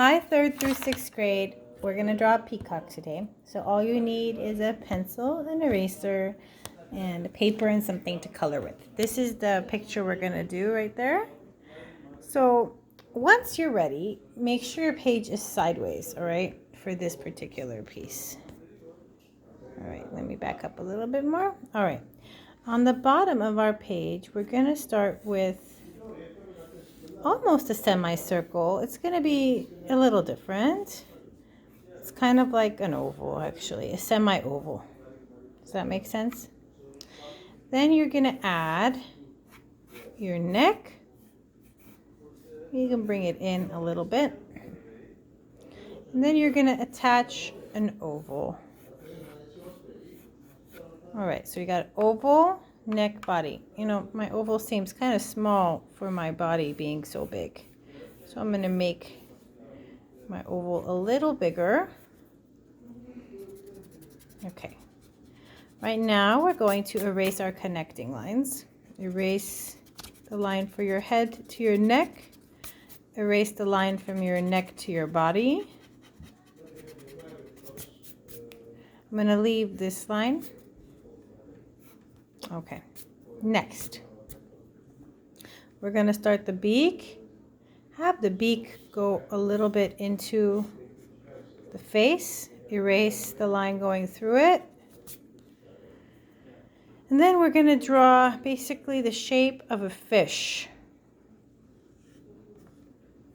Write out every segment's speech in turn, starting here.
Hi, 3rd through 6th grade. We're going to draw a peacock today. So all you need is a pencil, an eraser, and a paper and something to color with. This is the picture we're going to do right there. So once you're ready, make sure your page is sideways, all right, for this particular piece. All right, let me back up a little bit more. All right, on the bottom of our page, we're going to start with almost a semicircle. It's going to be a little different. It's kind of like an oval, actually, a semi-oval. Does that make sense? Then you're going to add your neck. You can bring it in a little bit. And then you're going to attach an oval. All right, so you got oval, neck, body. You know, my oval seems kind of small for my body being so big. So I'm going to make my oval a little bigger. Okay. Right now we're going to erase our connecting lines. Erase the line for your head to your neck. Erase the line from your neck to your body. I'm going to leave this line. Okay. Next, we're going to start the beak. Have the beak go a little bit into the face. Erase the line going through it. And then we're going to draw basically the shape of a fish.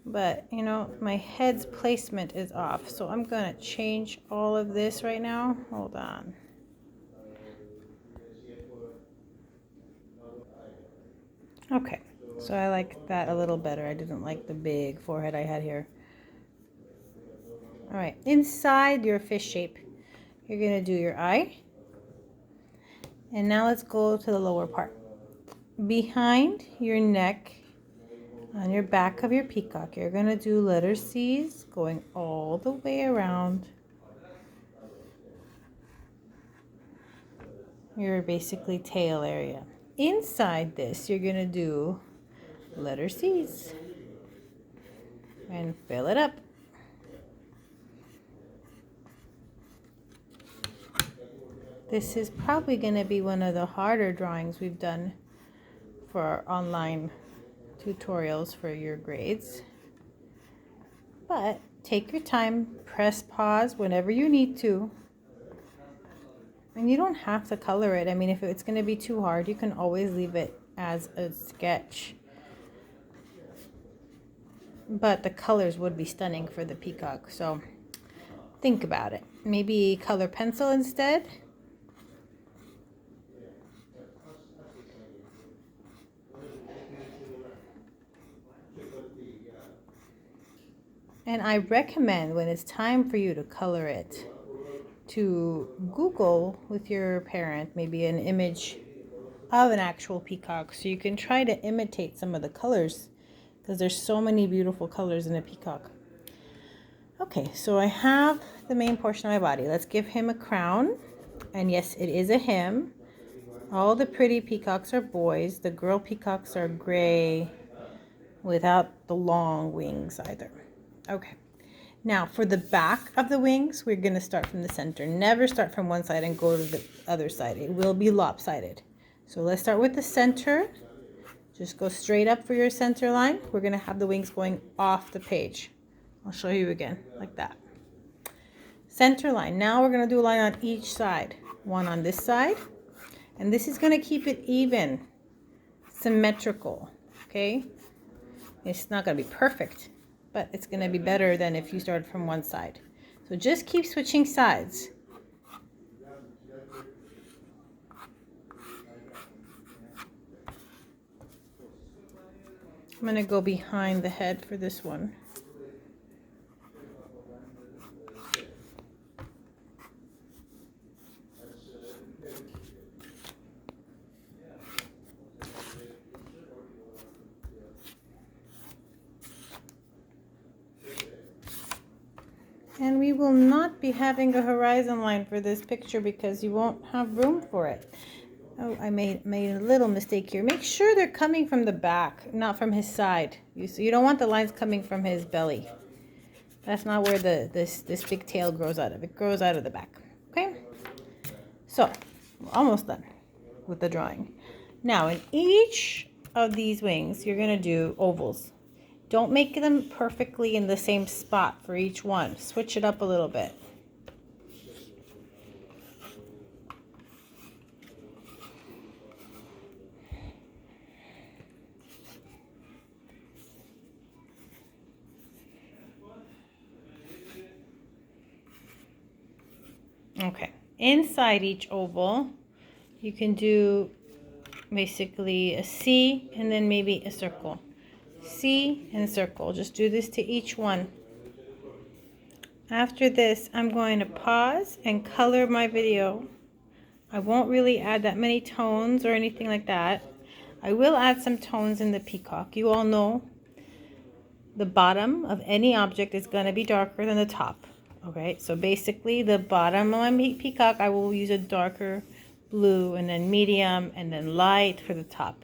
But, you know, my head's placement is off. So I'm going to change all of this right now. Hold on. Okay, so I like that a little better. I didn't like the big forehead I had here. All right, inside your fish shape, you're going to do your eye. And now let's go to the lower part. Behind your neck, on your back of your peacock, you're going to do letter C's going all the way around your basically tail area. Inside this, you're going to do letter C's and fill it up. This is probably going to be one of the harder drawings we've done for our online tutorials for your grades. But take your time, press pause whenever you need to. And you don't have to color it. I mean, if it's going to be too hard, you can always leave it as a sketch. But the colors would be stunning for the peacock, so think about it. Maybe color pencil instead. And I recommend when it's time for you to color it, to Google with your parent maybe an image of an actual peacock so you can try to imitate some of the colors, because there's so many beautiful colors in a peacock. Okay, so I have the main portion of my body. Let's give him a crown. And yes, it is a him. All the pretty peacocks are boys. The girl peacocks are gray without the long wings either. Okay. Now for the back of the wings, we're going to start from the center. Never start from one side and go to the other side. It will be lopsided. So let's start with the center. Just go straight up for your center line. We're going to have the wings going off the page. I'll show you again, like that. Center line. Now we're going to do a line on each side. One on this side. And this is going to keep it even, symmetrical, okay? It's not going to be perfect, but it's going to be better than if you started from one side. So just keep switching sides. I'm going to go behind the head for this one. And we will not be having a horizon line for this picture because you won't have room for it. Oh, I made a little mistake here. Make sure they're coming from the back, not from his side. You don't want the lines coming from his belly. That's not where this big tail grows out of. It grows out of the back. Okay? So, we're almost done with the drawing. Now, in each of these wings, you're going to do ovals. Don't make them perfectly in the same spot for each one. Switch it up a little bit. Okay, inside each oval, you can do basically a C and then maybe a circle. C and circle. Just do this to each one. After this, I'm going to pause and color my video. I won't really add that many tones or anything like that. I will add some tones in the peacock. You all know the bottom of any object is going to be darker than the top. Okay, so basically the bottom of my peacock, I will use a darker blue and then medium and then light for the top.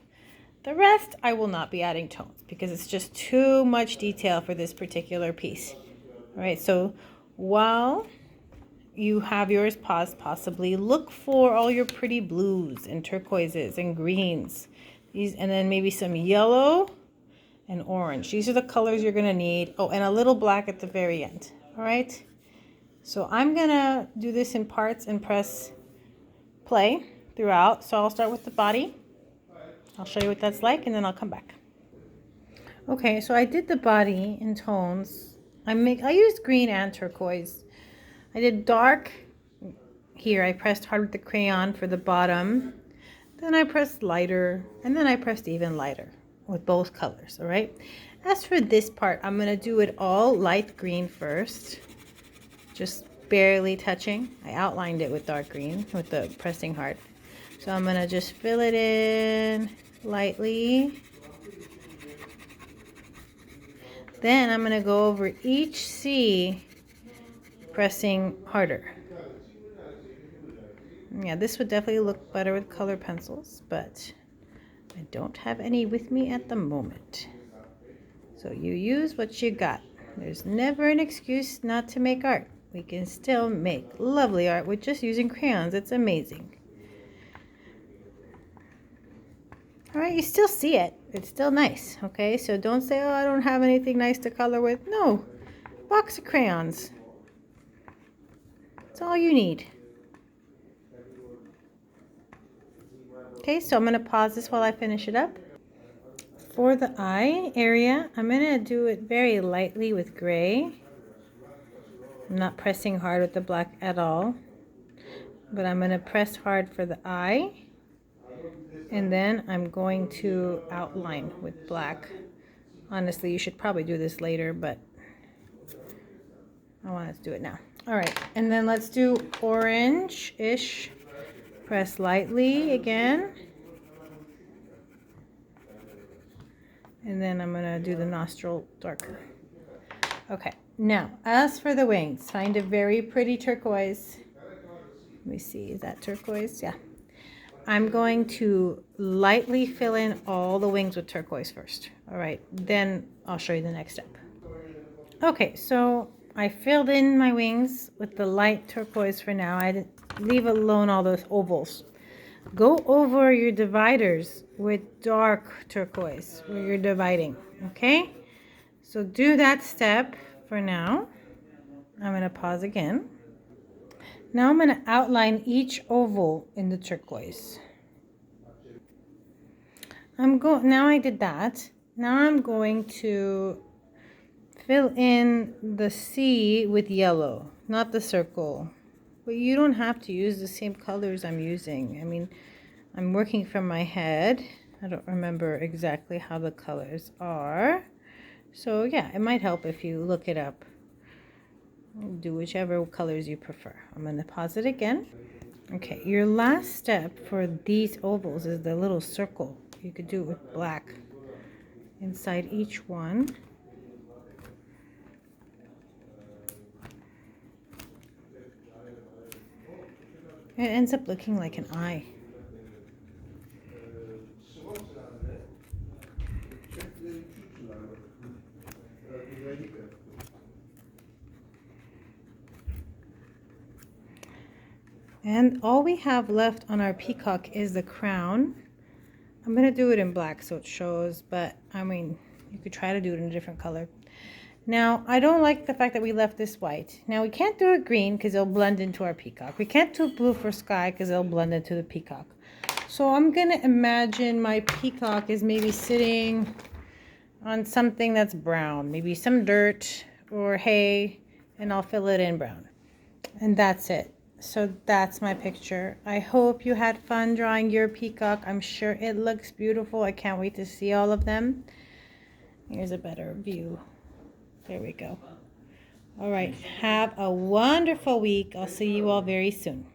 The rest, I will not be adding tones because it's just too much detail for this particular piece. All right, so while you have yours paused, possibly look for all your pretty blues and turquoises and greens. These, and then maybe some yellow and orange. These are the colors you're going to need. Oh, and a little black at the very end. All right. So I'm going to do this in parts and press play throughout. So I'll start with the body. I'll show you what that's like, and then I'll come back. Okay, so I did the body in tones. I used green and turquoise. I did dark here. I pressed hard with the crayon for the bottom. Then I pressed lighter, and then I pressed even lighter with both colors, all right? As for this part, I'm going to do it all light green first. Just barely touching. I outlined it with dark green with the pressing hard. So I'm going to just fill it in lightly. Then I'm going to go over each C, pressing harder. Yeah, this would definitely look better with color pencils, but I don't have any with me at the moment. So you use what you got. There's never an excuse not to make art. We can still make lovely art with just using crayons. It's amazing. All right, you still see it. It's still nice, okay? So don't say, oh, I don't have anything nice to color with. No, box of crayons. That's all you need. Okay, so I'm going to pause this while I finish it up. For the eye area, I'm going to do it very lightly with gray. I'm not pressing hard with the black at all, but I'm going to press hard for the eye. And then I'm going to outline with black. Honestly, you should probably do this later, but I want to do it now. All right, and then let's do orange-ish. Press lightly again. And then I'm going to do the nostril darker. Okay, now as for the wings, find a very pretty turquoise. Let me see, is that turquoise? Yeah. I'm going to lightly fill in all the wings with turquoise first. All right, then I'll show you the next step. Okay, so I filled in my wings with the light turquoise for now. I leave alone all those ovals. Go over your dividers with dark turquoise where you're dividing, okay? So do that step for now. I'm going to pause again. Now I'm going to outline each oval in the turquoise. Now I did that. Now I'm going to fill in the C with yellow, not the circle. But you don't have to use the same colors I'm using. I mean, I'm working from my head. I don't remember exactly how the colors are. So yeah, it might help if you look it up. Do whichever colors you prefer. I'm going to pause it again. Okay, your last step for these ovals is the little circle. You could do it with black inside each one. It ends up looking like an eye. And all we have left on our peacock is the crown. I'm going to do it in black so it shows, but I mean, you could try to do it in a different color. Now, I don't like the fact that we left this white. Now, we can't do it green because it'll blend into our peacock. We can't do blue for sky because it'll blend into the peacock. So I'm going to imagine my peacock is maybe sitting on something that's brown, maybe some dirt or hay, and I'll fill it in brown. And that's it. So that's my picture. I hope you had fun drawing your peacock. I'm sure it looks beautiful. I can't wait to see all of them. Here's a better view. There we go. All right. Have a wonderful week. I'll see you all very soon.